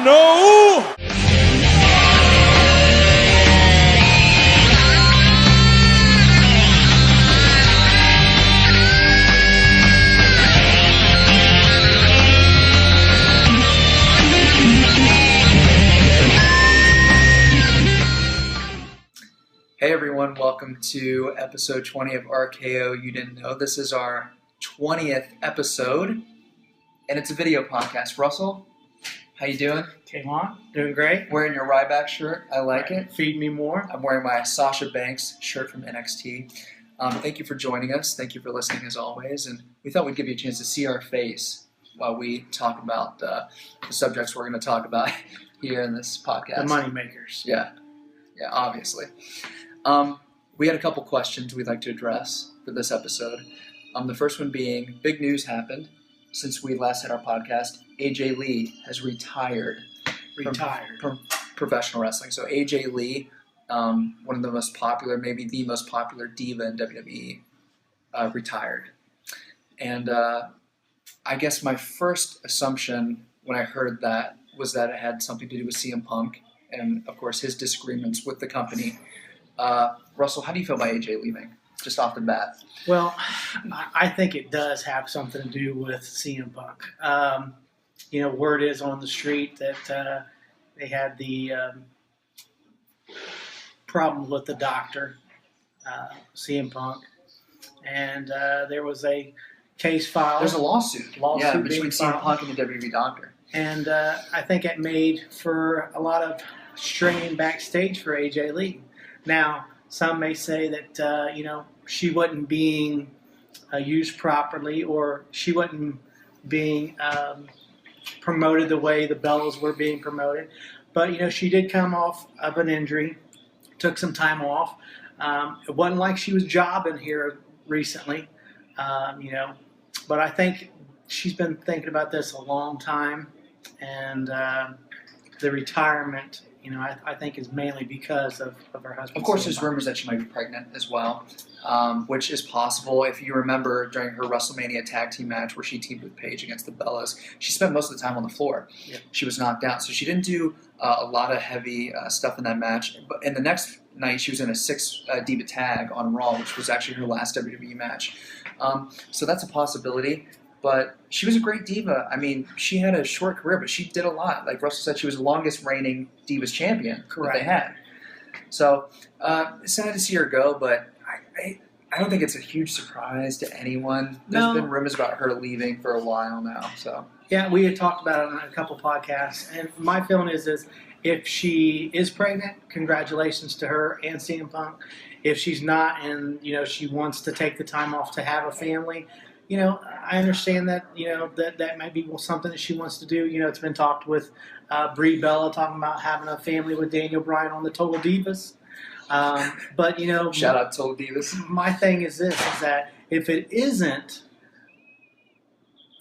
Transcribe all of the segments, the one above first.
no! Hey everyone, welcome to episode 20 of RKO You Didn't Know. This is our 20th episode, and it's a video podcast. Russell, how you doing? Came on, doing great. Wearing your Ryback shirt, I like it. Feed me more. I'm wearing my Sasha Banks shirt from NXT. Thank you for joining us. Thank you for listening as always, and we thought we'd give you a chance to see our face while we talk about the subjects we're going to talk about here in this podcast. The money makers. Yeah, obviously. We had a couple questions we'd like to address for this episode. The first one being, big news happened since we last had our podcast. AJ Lee has retired from professional wrestling. So AJ Lee, one of the most popular, maybe the most popular diva in WWE, retired. And I guess my first assumption when I heard that was that it had something to do with CM Punk and, of course, his disagreements with the company. Russell, how do you feel about AJ leaving, just off the bat? Well, I think it does have something to do with CM Punk. Word is on the street that they had the problem with the doctor, CM Punk, and there was a case filed. There's a lawsuit between CM filed. Punk and the WWE doctor. And I think it made for a lot of stringing backstage for AJ Lee. Now, some may say that, she wasn't being used properly, or she wasn't being promoted the way the Bellas were being promoted. But, she did come off of an injury, took some time off. It wasn't like she was jobbing here recently, But I think she's been thinking about this a long time, and the retirement, I think is mainly because of her husband. Of course, there's rumors that she might be pregnant as well, which is possible. If you remember during her WrestleMania tag team match where she teamed with Paige against the Bellas, she spent most of the time on the floor. Yeah. She was knocked out. So she didn't do a lot of heavy stuff in that match. But in the next night, she was in a 6 Diva tag on Raw, which was actually her last WWE match. So that's a possibility. But she was a great diva. I mean, she had a short career, but she did a lot. Like Russell said, she was the longest reigning Divas champion that they had. So, sad to see her go, but I don't think it's a huge surprise to anyone. There's been rumors about her leaving for a while now. So yeah, we had talked about it on a couple podcasts, and my feeling is if she is pregnant, congratulations to her and CM Punk. If she's not, and she wants to take the time off to have a family, I understand that, that might be something that she wants to do. It's been talked with Brie Bella talking about having a family with Daniel Bryan on the Total Divas. But, shout out Total Divas. My thing is this, is that if it isn't,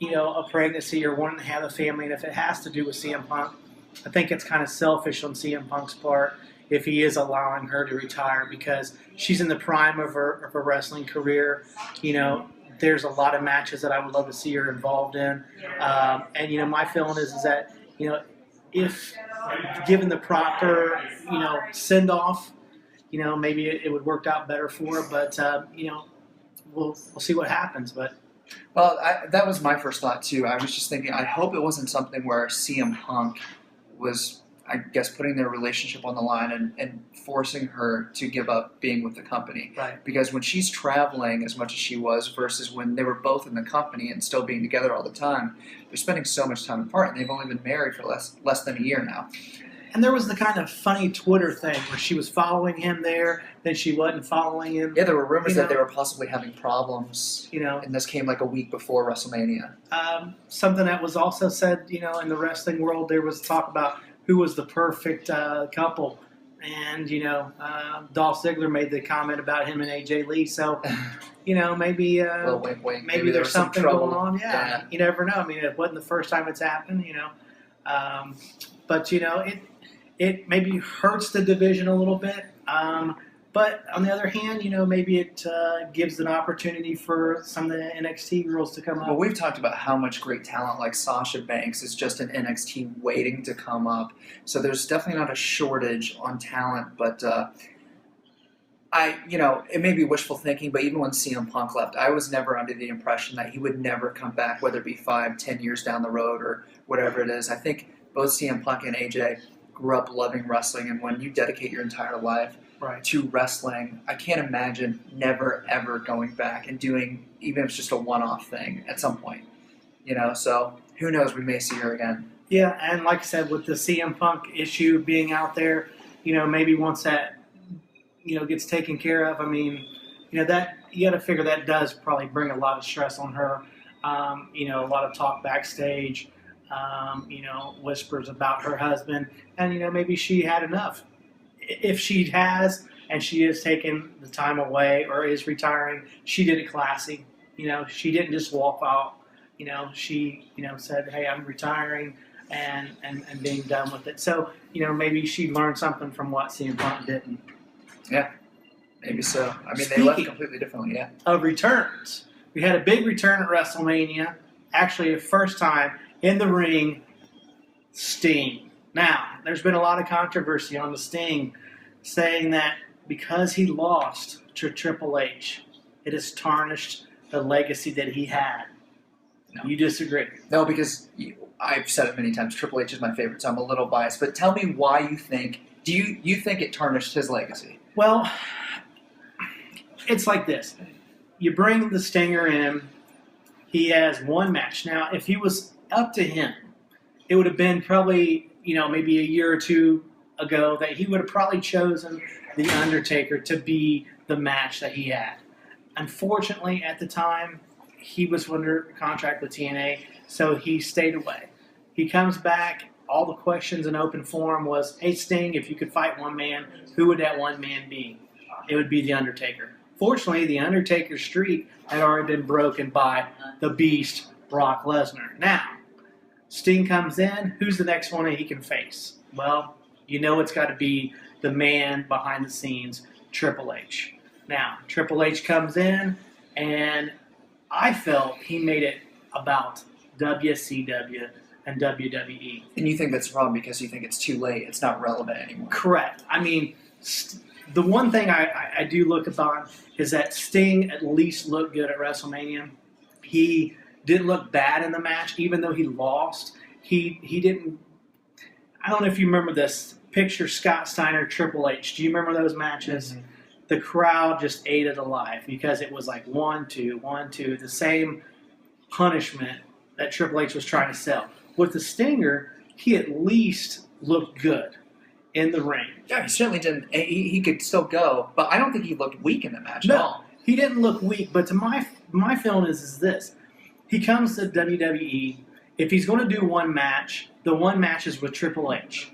a pregnancy or wanting to have a family, and if it has to do with CM Punk, I think it's kind of selfish on CM Punk's part if he is allowing her to retire, because she's in the prime of her wrestling career. There's a lot of matches that I would love to see her involved in. And, my feeling is that, if given the proper, send-off, maybe it would work out better for her. But, we'll see what happens. But well, that was my first thought, too. I was just thinking, I hope it wasn't something where CM Punk was, I guess, putting their relationship on the line and forcing her to give up being with the company. Right. Because when she's traveling as much as she was versus when they were both in the company and still being together all the time, they're spending so much time apart, and they've only been married for less than a year now. And there was the kind of funny Twitter thing where she was following him there, then she wasn't following him. Yeah, there were rumors that they were possibly having problems. You know, and this came like a week before WrestleMania. Something that was also said, you know, in the wrestling world, there was talk about who was the perfect couple. And, you know, Dolph Ziggler made the comment about him and AJ Lee. So, you know, maybe well, wink, wink. Maybe there's something going on. Yeah. You never know. I mean, it wasn't the first time it's happened, you know. But, you know, it maybe hurts the division a little bit. But on the other hand, maybe it gives an opportunity for some of the NXT girls to come up. Well, we've talked about how much great talent like Sasha Banks is just in NXT waiting to come up. So there's definitely not a shortage on talent, but it may be wishful thinking, but even when CM Punk left, I was never under the impression that he would never come back, whether it be 5-10 years down the road or whatever it is. I think both CM Punk and AJ grew up loving wrestling, and when you dedicate your entire life to wrestling, I can't imagine never, ever going back and doing, even if it's just a one-off thing at some point. So who knows, we may see her again. Yeah, and like I said, with the CM Punk issue being out there, maybe once that, gets taken care of, that you got to figure that does probably bring a lot of stress on her. A lot of talk backstage, whispers about her husband, and, maybe she had enough. If she has, and she is taking the time away or is retiring, she did it classy. She didn't just walk out. She, said, hey, I'm retiring and being done with it. So, maybe she learned something from what CM Punk didn't. Yeah, maybe so. Speaking they left completely differently, yeah. Of returns, we had a big return at WrestleMania. Actually, the first time in the ring, Sting. Now, there's been a lot of controversy on the Sting, saying that because he lost to Triple H, it has tarnished the legacy that he had. No. You disagree? No, because I've said it many times, Triple H is my favorite, so I'm a little biased. But tell me why you think, do you think it tarnished his legacy? Well, it's like this. You bring the Stinger in, he has one match. Now, if he was up to him, it would have been probably, maybe a year or two ago that he would have probably chosen The Undertaker to be the match that he had. Unfortunately, at the time, he was under contract with TNA, so he stayed away. He comes back. All the questions in open forum was, hey, Sting, if you could fight one man, who would that one man be? It would be The Undertaker. Fortunately, The Undertaker's streak had already been broken by the Beast, Brock Lesnar. Now, Sting comes in. Who's the next one that he can face? Well, it's got to be the man behind the scenes, Triple H. Now, Triple H comes in, and I felt he made it about WCW and WWE. And you think that's wrong because you think it's too late. It's not relevant anymore. Correct. The one thing I do look upon is that Sting at least looked good at WrestleMania. He didn't look bad in the match, even though he lost. He didn't. I don't know if you remember this picture, Scott Steiner, Triple H. Do you remember those matches? Mm-hmm. The crowd just ate it alive because it was like 1, 2, 1, 2, the same punishment that Triple H was trying to sell. With the Stinger, he at least looked good in the ring. Yeah, he certainly didn't. He could still go, but I don't think he looked weak in the match at all. He didn't look weak, but to my feeling is this. He comes to WWE. If he's going to do one match, the one match is with Triple H.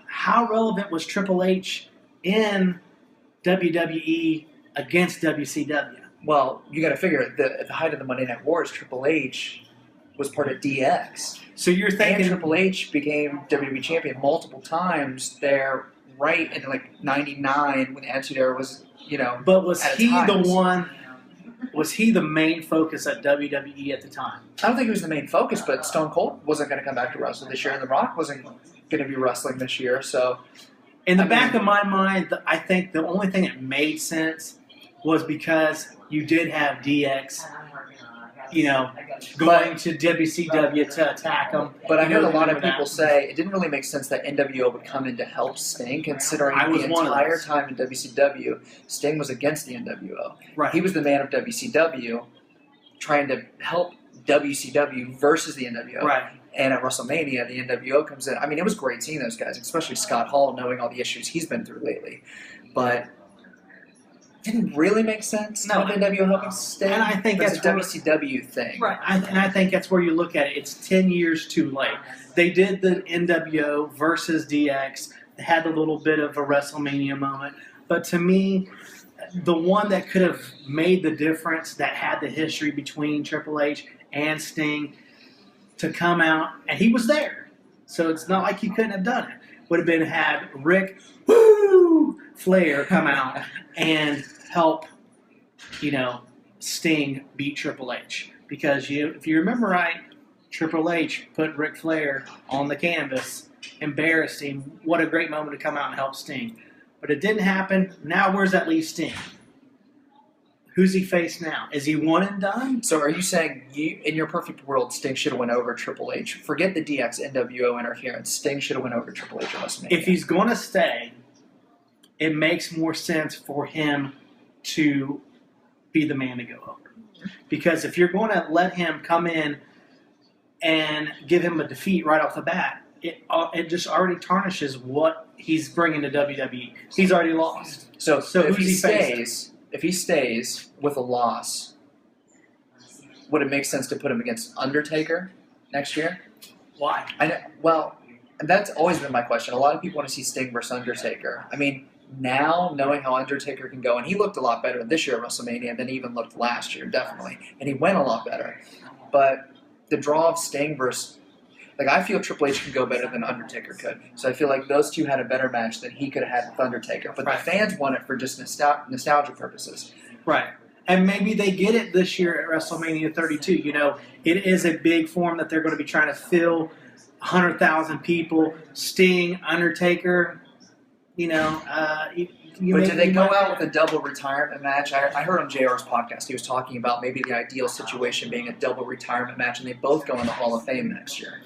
How relevant was Triple H in WWE against WCW? Well, you got to figure at the height of the Monday Night Wars, Triple H was part of DX. So you're thinking and Triple H became WWE champion multiple times there, right in like '99 when the Attitude Era was, But was he the one? Was he the main focus at WWE at the time? I don't think he was the main focus, but Stone Cold wasn't going to come back to wrestle this year, and The Rock wasn't going to be wrestling this year. So, in the back of my mind, I think the only thing that made sense was because you did have DX, going to WCW to attack him. But I heard a lot of people say it didn't really make sense that NWO would come in to help Sting, considering the entire time in WCW, Sting was against the NWO. Right. He was the man of WCW, trying to help WCW versus the NWO. Right. And at WrestleMania, the NWO comes in. It was great seeing those guys, especially Scott Hall, knowing all the issues he's been through lately. But didn't really make sense. No, the NWO helping Sting. And I think that's a WCW thing. Right. And I think that's where you look at it. It's 10 years too late. They did the NWO versus DX. They had a little bit of a WrestleMania moment. But to me, the one that could have made the difference, that had the history between Triple H and Sting, to come out, and he was there. So it's not like he couldn't have done it, would have been had Rick Flair come out and help, Sting beat Triple H. Because if you remember right, Triple H put Ric Flair on the canvas, embarrassed him. What a great moment to come out and help Sting. But it didn't happen. Now where's that leave Sting? Who's he face now? Is he one and done? So are you saying, in your perfect world, Sting should have went over Triple H? Forget the DX NWO interference. Sting should have went over Triple H at WrestleMania. If he's going to stay, it makes more sense for him to be the man to go over. Because if you're going to let him come in and give him a defeat right off the bat, it just already tarnishes what he's bringing to WWE. He's already lost. So if who's he facing? if he stays with a loss, would it make sense to put him against Undertaker next year? Why? I know. Well, that's always been my question. A lot of people want to see Sting versus Undertaker. I mean, now knowing how Undertaker can go, and he looked a lot better this year at WrestleMania than he even looked last year, definitely, and he went a lot better. But the draw of Sting versus, I feel Triple H can go better than Undertaker could. So I feel like those two had a better match than he could have had with Undertaker. But right. The fans want it for just nostalgia purposes. Right. And maybe they get it this year at WrestleMania 32. It is a big form that they're going to be trying to fill 100,000 people. Sting, Undertaker, But did they go out with a double retirement match? I heard on JR's podcast he was talking about maybe the ideal situation being a double retirement match, and they both go in the Hall of Fame next year.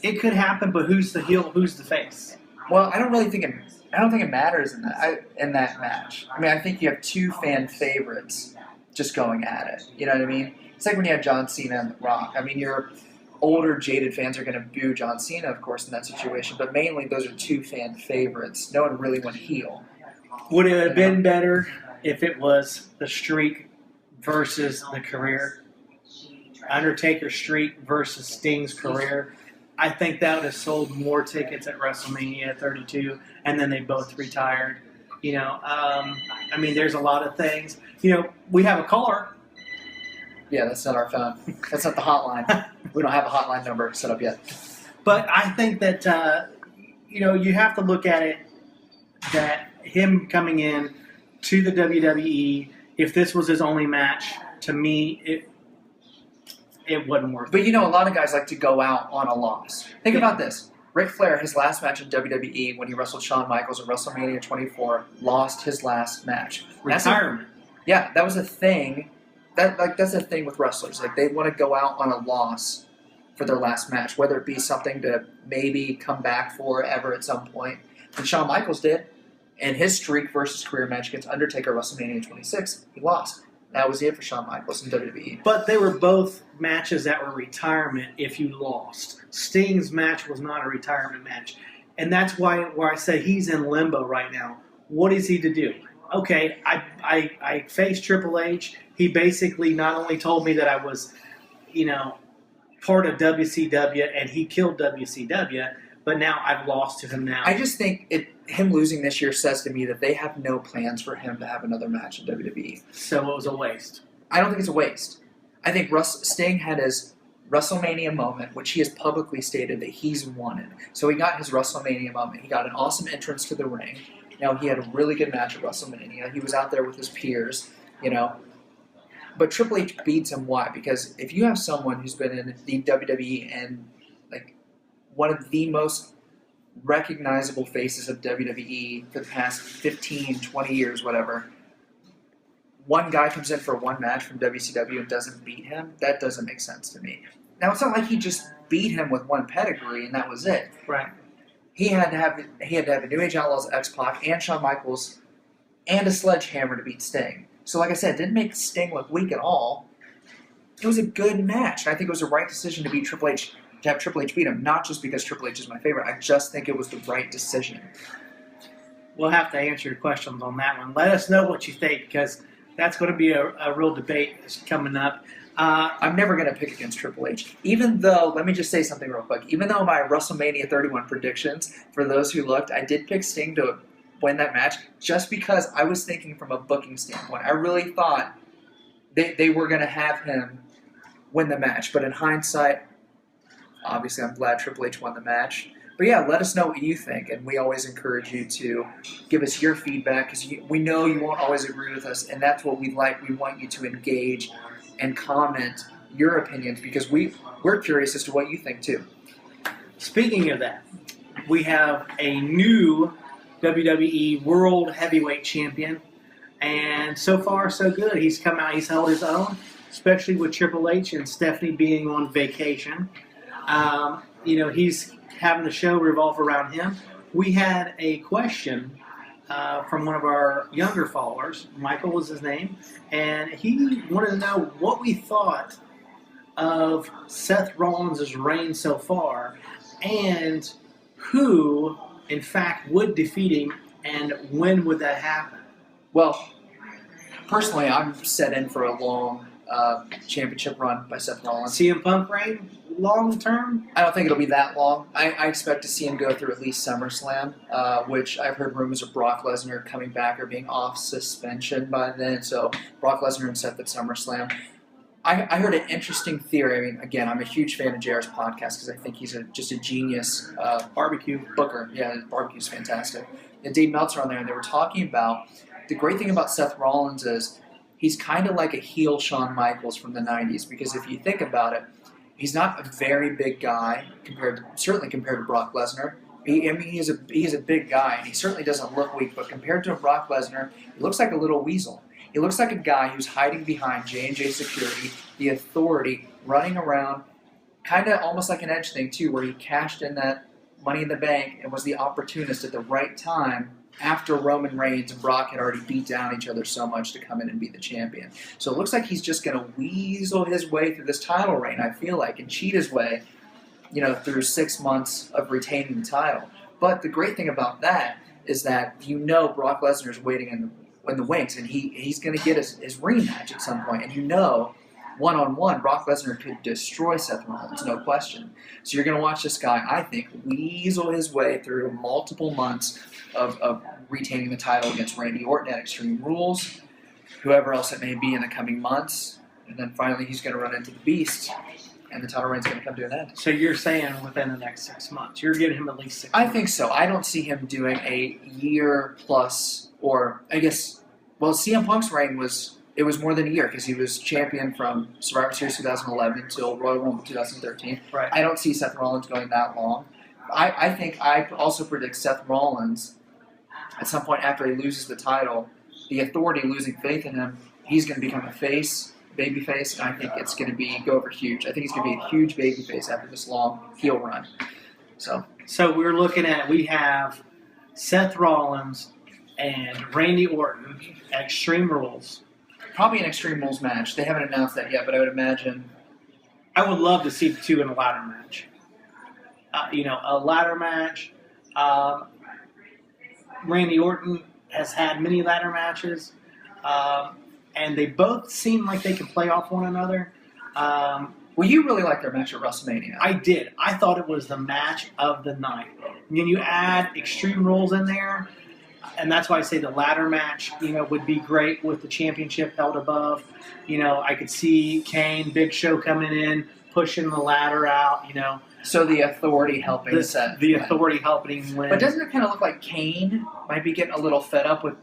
It could happen, but who's the heel? Who's the face? Well, I don't think it matters in that match. I mean, I think you have two fan favorites just going at it. You know what I mean? It's like when you have John Cena and The Rock. I mean, your older, jaded fans are going to boo John Cena, of course, in that situation. But mainly, those are two fan favorites. No one really went heel. Would it have been better if it was the streak versus the career? Undertaker's streak versus Sting's career? I think that would have sold more tickets at WrestleMania 32, and then they both retired. There's a lot of things. We have a caller. Yeah, that's not our phone. That's not the hotline. We don't have a hotline number set up yet. But I think that, you have to look at it that him coming in to the WWE, if this was his only match, to me, it wasn't worth it. But a lot of guys like to go out on a loss. Think about this. Ric Flair, his last match in WWE when he wrestled Shawn Michaels at WrestleMania 24, lost his last match. Retirement. That was a thing. That's a thing with wrestlers. They want to go out on a loss for their last match, whether it be something to maybe come back for ever at some point. And Shawn Michaels did. And his streak versus career match against Undertaker at WrestleMania 26, he lost. That was it for Shawn Michaels in WWE. But they were both matches that were retirement if you lost. Sting's match was not a retirement match. And that's where I say he's in limbo right now. What is he to do? Okay, I faced Triple H. He basically not only told me that I was, part of WCW and he killed WCW, but now I've lost to him now. I just think him losing this year says to me that they have no plans for him to have another match in WWE. So it was a waste. I don't think it's a waste. I think Sting had his WrestleMania moment, which he has publicly stated that he's wanted. So he got his WrestleMania moment. He got an awesome entrance to the ring. He had a really good match at WrestleMania. He was out there with his peers, But Triple H beats him. Why? Because if you have someone who's been in the WWE and one of the most recognizable faces of WWE for the past 15, 20 years, whatever, one guy comes in for one match from WCW and doesn't beat him, that doesn't make sense to me. Now, it's not like he just beat him with one pedigree and that was it. Right. He had to have a New Age Outlaws, X-Pac, and Shawn Michaels, and a sledgehammer to beat Sting. So, like I said, it didn't make Sting look weak at all. It was a good match. And I think it was the right decision to beat Triple H, to have Triple H beat him, not just because Triple H is my favorite. I just think it was the right decision. We'll have to answer your questions on that one. Let us know what you think, because that's going to be a real debate coming up. I'm never going to pick against Triple H. Even though, let me just say something real quick. Even though my WrestleMania 31 predictions, for those who looked, I did pick Sting to win that match just because I was thinking from a booking standpoint. I really thought they were going to have him win the match. But in hindsight, obviously I'm glad Triple H won the match. But yeah, let us know what you think, and we always encourage you to give us your feedback because we know you won't always agree with us, and that's what we like. We want you to engage and comment your opinions because we're curious as to what you think too. Speaking of that, we have a new WWE World Heavyweight Champion, and so far so good. He's come out, he's held his own, especially with Triple H and Stephanie being on vacation. He's having the show revolve around him. We had a question from one of our younger followers. Michael was his name, and he wanted to know what we thought of Seth Rollins' reign so far and who, in fact, would defeat him and when would that happen? Well, personally, I'm set in for a long championship run by Seth Rollins. CM Punk reign, long term? I don't think it'll be that long. I expect to see him go through at least SummerSlam, which I've heard rumors of Brock Lesnar coming back or being off suspension by then. So Brock Lesnar and Seth at SummerSlam. I heard an interesting theory. I mean, again, I'm a huge fan of JR's podcast because I think he's just a genius barbecue booker. Yeah, his barbecue's fantastic. And Dave Meltzer on there, and they were talking about the great thing about Seth Rollins is he's kind of like a heel Shawn Michaels from the 90s because if you think about it, he's not a very big guy certainly compared to Brock Lesnar. He is a big guy, and he certainly doesn't look weak, but compared to Brock Lesnar, he looks like a little weasel. He looks like a guy who's hiding behind J&J security, the authority, running around, kind of almost like an Edge thing, too, where he cashed in that Money in the Bank and was the opportunist at the right time after Roman Reigns and Brock had already beat down each other so much to come in and be the champion. So it looks like he's just going to weasel his way through this title reign, I feel like, and cheat his way, through 6 months of retaining the title. But the great thing about that is that Brock Lesnar is waiting in the wings, and he's going to get his rematch at some point. And one-on-one, Brock Lesnar could destroy Seth Rollins, no question. So you're going to watch this guy, I think, weasel his way through multiple months of retaining the title against Randy Orton at Extreme Rules, whoever else it may be in the coming months, and then finally he's going to run into the Beast, and the title reign's going to come to an end. So you're saying within the next 6 months. You're giving him at least 6 months. I think so. I don't see him doing a year plus, or I guess, CM Punk's reign was more than a year because he was champion from Survivor Series 2011 until Royal Rumble 2013. Right. I don't see Seth Rollins going that long. I also predict Seth Rollins at some point after he loses the title, the authority losing faith in him, he's going to become a babyface, and I think it's going to go over huge. I think he's going to be a huge babyface after this long heel run. So we're looking at, we have Seth Rollins and Randy Orton at Extreme Rules. Probably an Extreme Rules match. They haven't announced that yet, but I would imagine. I would love to see the two in a ladder match. A ladder match. Randy Orton has had many ladder matches, and they both seem like they can play off one another. Well, you really liked their match at WrestleMania. I did. I thought it was the match of the night. And then you add Extreme Rules in there, and that's why I say the ladder match, would be great with the championship held above. I could see Kane, Big Show coming in, pushing the ladder out, So the authority helping Seth. The authority helping him win. But doesn't it kind of look like Kane might be getting a little fed up with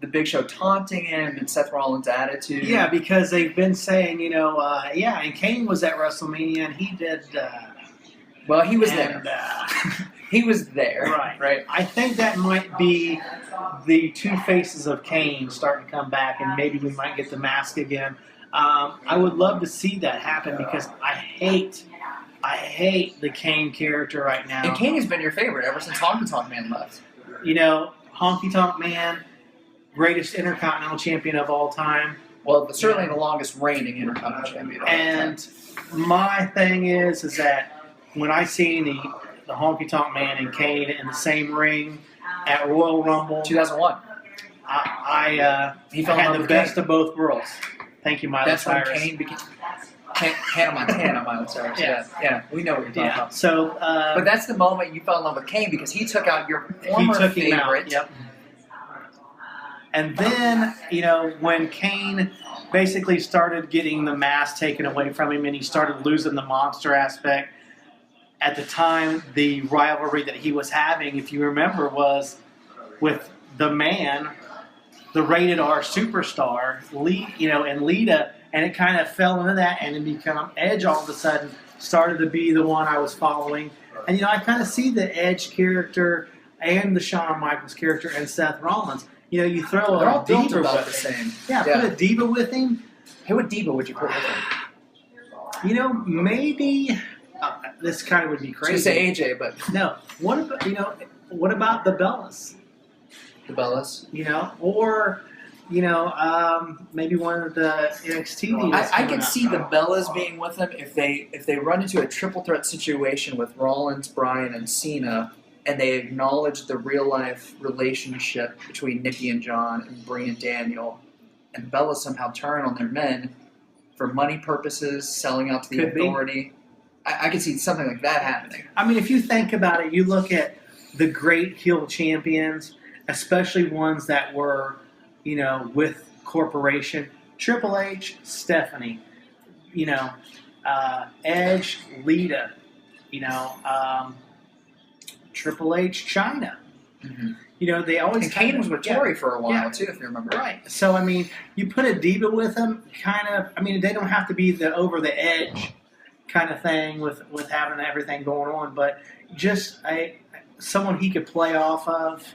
the Big Show taunting him and Seth Rollins' attitude? Yeah, because they've been saying, and Kane was at WrestleMania and he did. Well, he was there. He was there. Right. I think that might be the two faces of Kane starting to come back, and maybe we might get the mask again. I would love to see that happen because I hate the Kane character right now. And Kane has been your favorite ever since Honky Tonk Man left. Honky Tonk Man, greatest Intercontinental Champion of all time. Well, certainly the longest reigning Intercontinental Champion of all time. And my thing is that when I see the Honky Tonk Man and Kane in the same ring at Royal Rumble 2001, I had the best of both worlds. Thank you, Miley Cyrus. That's when Kane became Hannah Montana, Miley Cyrus. Yeah, we know what you're talking about. So, but that's the moment you fell in love with Kane because he took out your former favorite. Yep. And then, when Kane basically started getting the mask taken away from him and he started losing the monster aspect, at the time, the rivalry that he was having, if you remember, was with the man, the rated R superstar, and Lita, and it kind of fell into that, and then become Edge all of a sudden started to be the one I was following. And, I kind of see the Edge character and the Shawn Michaels character and Seth Rollins. You throw They're all built diva about with the him. same. Yeah, put a diva with him. Hey, what diva would you put with him? Maybe this kind of would be crazy. So you say AJ, but no. What about the Bellas? The Bellas? Or maybe one of the NXT divas. I could see the Bellas being with them if they run into a triple threat situation with Rollins, Bryan, and Cena, and they acknowledge the real life relationship between Nikki and John and Brie and Daniel, and the Bellas somehow turn on their men for money purposes, selling out to the authority. I could see something like that happening. I mean, if you think about it, you look at the great heel champions, especially ones that were, with corporation. Triple H, Stephanie, Edge, Lita, Triple H, China. Mm-hmm. They always. And Kane was with Tori for a while too, if you remember. Right. So I mean, you put a diva with them, kind of. I mean, they don't have to be the over the edge kind of thing with having everything going on, but just someone he could play off of,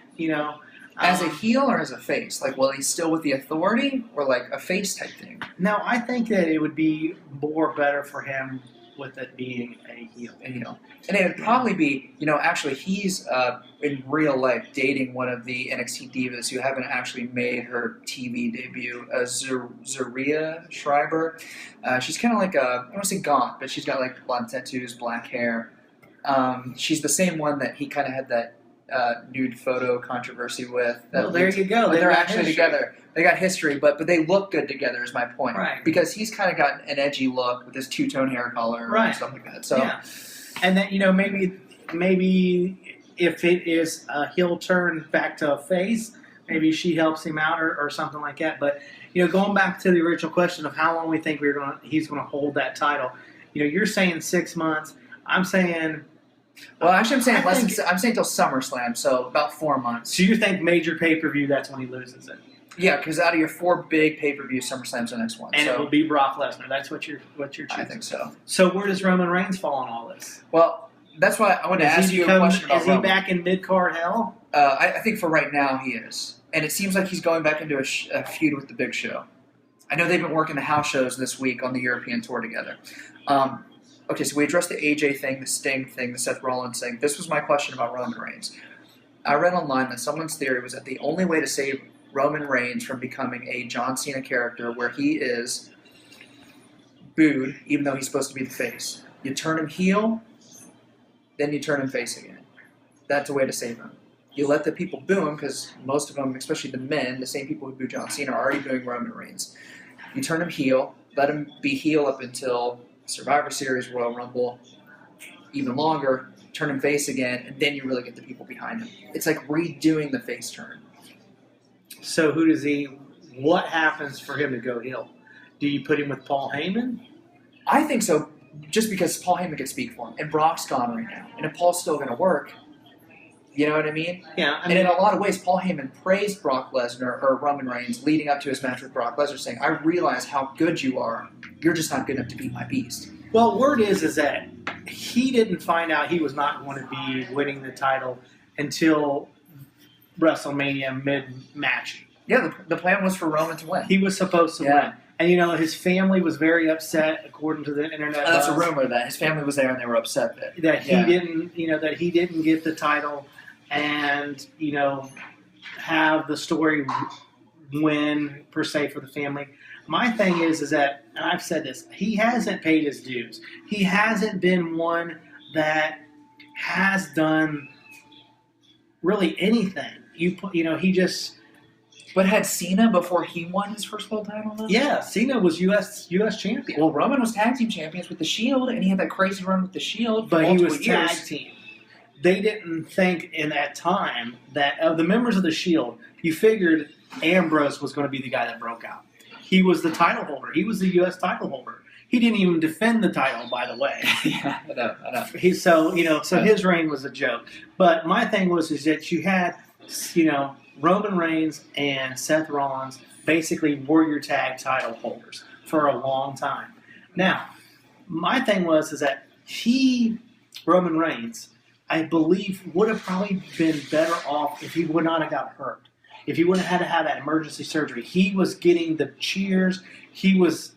As a heel or as a face? Like, will he's still with the authority or like a face type thing? No, I think that it would be more better for him with it being a heel. And it would probably be, actually he's in real life dating one of the NXT divas who haven't actually made her TV debut, Zaria Schreiber. She's kind of like I don't want to say goth, but she's got like a lot of tattoos, black hair. She's the same one that he kind of had that nude photo controversy with. Well, there you go. They're actually together. They got history, but they look good together is my point. Right. Because he's kind of got an edgy look with his two-tone hair color and stuff like that. So, yeah. And then, maybe if it is a heel turn back to a face, maybe she helps him out or something like that. But, going back to the original question of how long we think he's going to hold that title, you're saying 6 months. I'm saying... Well, actually, I'm saying till SummerSlam, so about 4 months. So you think major pay-per-view, that's when he loses it? Yeah, because out of your 4 big pay-per-views, SummerSlam's the next one. And it will be Brock Lesnar. That's what you're choosing. I think so. So where does Roman Reigns fall in all this? Well, that's why I wanted to ask you a question about Roman. Is he back in mid-card hell? I think for right now he is. And it seems like he's going back into a feud with the Big Show. I know they've been working the house shows this week on the European tour together. Okay, so we addressed the AJ thing, the Sting thing, the Seth Rollins thing. This was my question about Roman Reigns. I read online that someone's theory was that the only way to save Roman Reigns from becoming a John Cena character where he is booed, even though he's supposed to be the face, you turn him heel, then you turn him face again. That's a way to save him. You let the people boo him, because most of them, especially the men, the same people who boo John Cena, are already booing Roman Reigns. You turn him heel, let him be heel up until Survivor Series, Royal Rumble, even longer, turn him face again, and then you really get the people behind him. It's like redoing the face turn. So what happens for him to go heel? Do you put him with Paul Heyman? I think so, just because Paul Heyman can speak for him, and Brock's gone right now. And if Paul's still going to work, you know what I mean? Yeah. And in a lot of ways, Paul Heyman praised Brock Lesnar, or Roman Reigns, leading up to his match with Brock Lesnar, saying, I realize how good you are. You're just not good enough to beat my beast. Well, word is that he didn't find out he was not going to be winning the title until WrestleMania mid-match. Yeah, the plan was for Roman to win. He was supposed to win. And, his family was very upset, according to the internet. That's a rumor that his family was there and they were upset that he didn't get the title and, have the story win, per se, for the family. My thing is that, and I've said this, he hasn't paid his dues. He hasn't been one that has done really anything. He just... But had Cena before he won his first world title? Though? Yeah, Cena was U.S. champion. Well, Roman was tag team champions with the Shield, and he had that crazy run with the Shield for but he was years. Tag team. They didn't think in that time that of the members of the Shield, you figured Ambrose was going to be the guy that broke out. He was the title holder. He was the U.S. title holder. He didn't even defend the title, by the way. Yeah, I know. His reign was a joke. But my thing is that you had, Roman Reigns and Seth Rollins basically were your tag title holders for a long time. Now, my thing is that Roman Reigns, I believe, would have probably been better off if he would not have got hurt. If he wouldn't have had to have that emergency surgery. He was getting the cheers. He was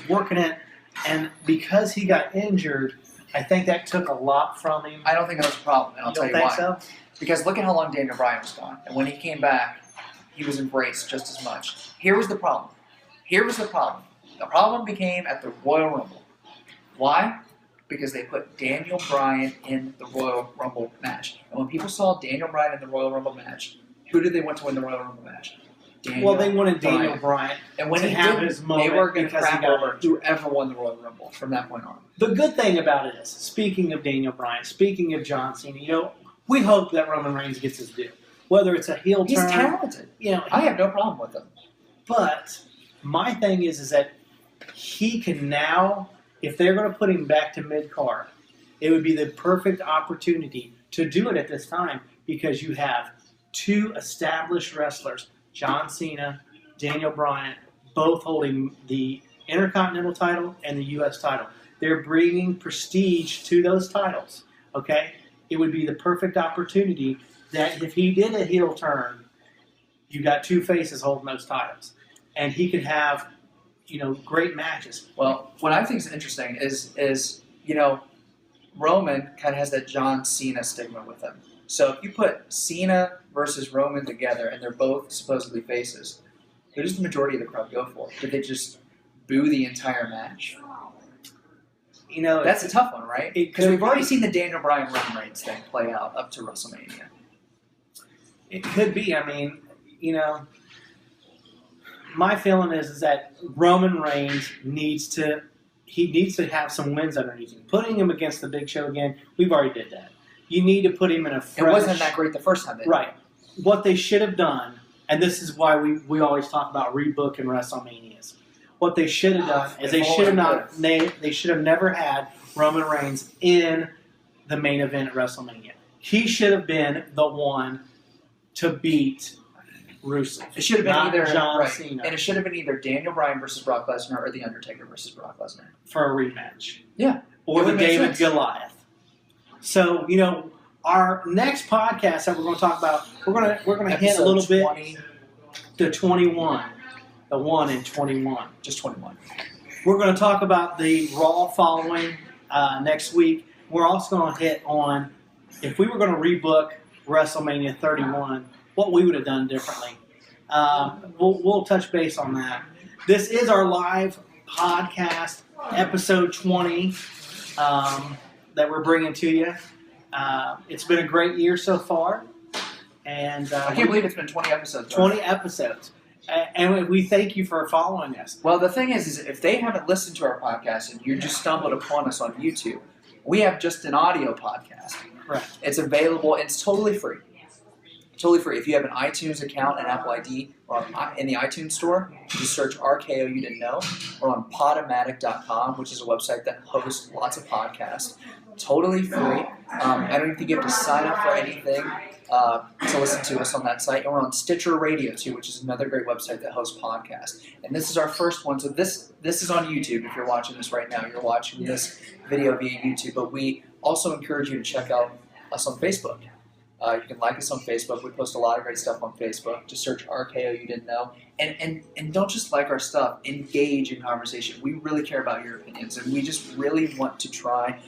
working it. And because he got injured, I think that took a lot from him. I don't think that was a problem, and I'll tell you why. So? Because look at how long Daniel Bryan was gone. And when he came back, he was embraced just as much. Here was the problem. The problem became at the Royal Rumble. Why? Because they put Daniel Bryan in the Royal Rumble match. And when people saw Daniel Bryan in the Royal Rumble match, who did they want to win the Royal Rumble match? They wanted Daniel Bryan. And when he have his moment, they were going to crap over whoever won the Royal Rumble from that point on. The good thing about it is, speaking of Daniel Bryan, speaking of John Cena, we hope that Roman Reigns gets his due. Whether it's a heel turn. He's talented. I have no problem with him. But my thing is that he can now, if they're going to put him back to mid-card, it would be the perfect opportunity to do it at this time because you have two established wrestlers, John Cena, Daniel Bryan, both holding the Intercontinental title and the U.S. title. They're bringing prestige to those titles, okay? It would be the perfect opportunity that if he did a heel turn, you got two faces holding those titles. And he could have, great matches. Well, what I think is interesting is Roman kind of has that John Cena stigma with him. So if you put Cena versus Roman together and they're both supposedly faces, who does the majority of the crowd go for? Did they just boo the entire match? That's a tough one, right? Because we've already seen the Daniel Bryan Roman Reigns thing play out up to WrestleMania. It could be. My feeling is that Roman Reigns needs to have some wins underneath him. Putting him against the Big Show again, we've already did that. You need to put him in a fresh... It wasn't that great the first time. Right. What they should have done, and this is why we always talk about rebooking WrestleManias. What they should have done is they should have never had Roman Reigns in the main event at WrestleMania. He should have been the one to beat Rusev. It should have been either John Cena. And it should have been either Daniel Bryan versus Brock Lesnar or The Undertaker versus Brock Lesnar. For a rematch. Yeah. Or the David Goliath. So, our next podcast that we're going to talk about, we're going to hint a little bit to 21. The 1 in 21. Just 21. We're going to talk about the Raw following next week. We're also going to hit on, if we were going to rebook WrestleMania 31, what we would have done differently. We'll touch base on that. This is our live podcast, episode 20, that we're bringing to you. It's been a great year so far. And I can't believe it's been 20 episodes. 20 episodes. And we thank you for following us. Well, the thing is if they haven't listened to our podcast and you just stumbled upon us on YouTube, we have just an audio podcast. Right. It's available. It's totally free. Totally free. If you have an iTunes account, an Apple ID, or in the iTunes store, just search RKO You Didn't Know, or on Podomatic.com, which is a website that hosts lots of podcasts. Totally free. I don't even think you have to sign up for anything to listen to us on that site. And we're on Stitcher Radio, too, which is another great website that hosts podcasts. And this is our first one. So this is on YouTube. If you're watching this right now, you're watching this video via YouTube. But we also encourage you to check out us on Facebook. You can like us on Facebook. We post a lot of great stuff on Facebook. Just search RKO You Didn't Know. And don't just like our stuff. Engage in conversation. We really care about your opinions. And we just really want to try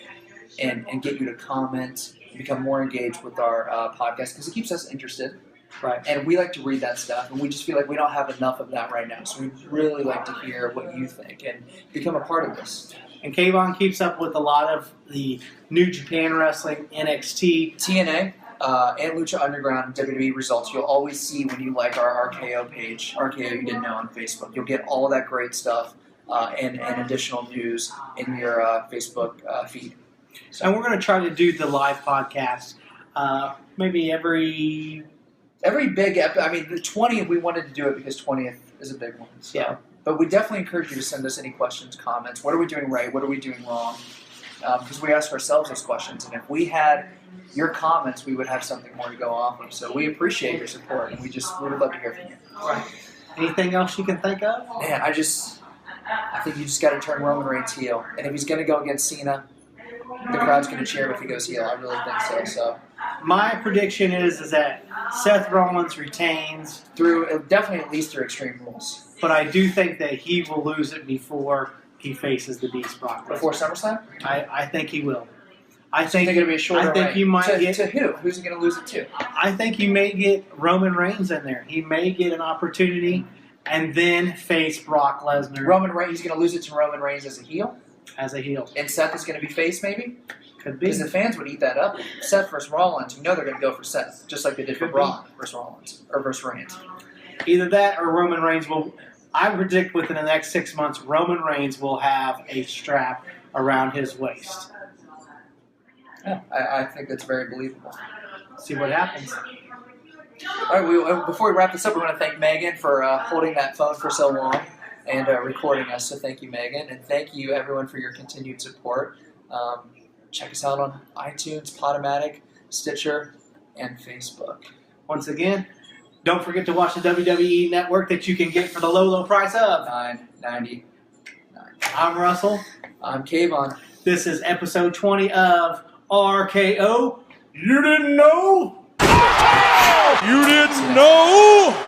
and get you to comment, become more engaged with our podcast because it keeps us interested. Right. And we like to read that stuff. And we just feel like we don't have enough of that right now. So we really like to hear what you think and become a part of this. And Kayvon keeps up with a lot of the New Japan Wrestling, NXT, TNA. And Lucha Underground WWE results you'll always see when you like our RKO page, RKO You Didn't Know on Facebook. You'll get all of that great stuff and additional news in your Facebook feed. So. And we're going to try to do the live podcast maybe every big episode. I mean, the 20th, we wanted to do it because 20th is a big one. So. Yeah. But we definitely encourage you to send us any questions, comments. What are we doing right? What are we doing wrong? Because we ask ourselves those questions, and if we had your comments, we would have something more to go off of. So we appreciate your support, and we would love to hear from you. Right. Anything else you can think of? Man, I think you just got to turn Roman Reigns heel, and if he's going to go against Cena, the crowd's going to cheer him if he goes heel. I really think so. My prediction is that Seth Rollins retains Through definitely at least through Extreme Rules. But I do think that he will lose it before he faces the Beast Brock Lesnar. Before SummerSlam? I think he will. I think it'll be a shorter I think reign. you might to who? Who's he going to lose it to? I think you may get Roman Reigns in there. He may get an opportunity and then face Brock Lesnar. Roman Reigns, he's going to lose it to Roman Reigns as a heel? As a heel. And Seth is going to be face, maybe? Could be. Because the fans would eat that up. Seth versus Rollins, they're going to go for Seth, just like they did for Braun versus Rollins, or versus Reigns. Either that or Roman Reigns will... I predict within the next 6 months, Roman Reigns will have a strap around his waist. Yeah, I think that's very believable. See what happens. All right, before we wrap this up, we want to thank Megan for holding that phone for so long and recording us. So thank you, Megan. And thank you, everyone, for your continued support. Check us out on iTunes, Podomatic, Stitcher, and Facebook. Once again, don't forget to watch the WWE Network that you can get for the low, low price of $9.99. I'm Russell. I'm Kayvon. This is episode 20 of RKO. You didn't know? You didn't know?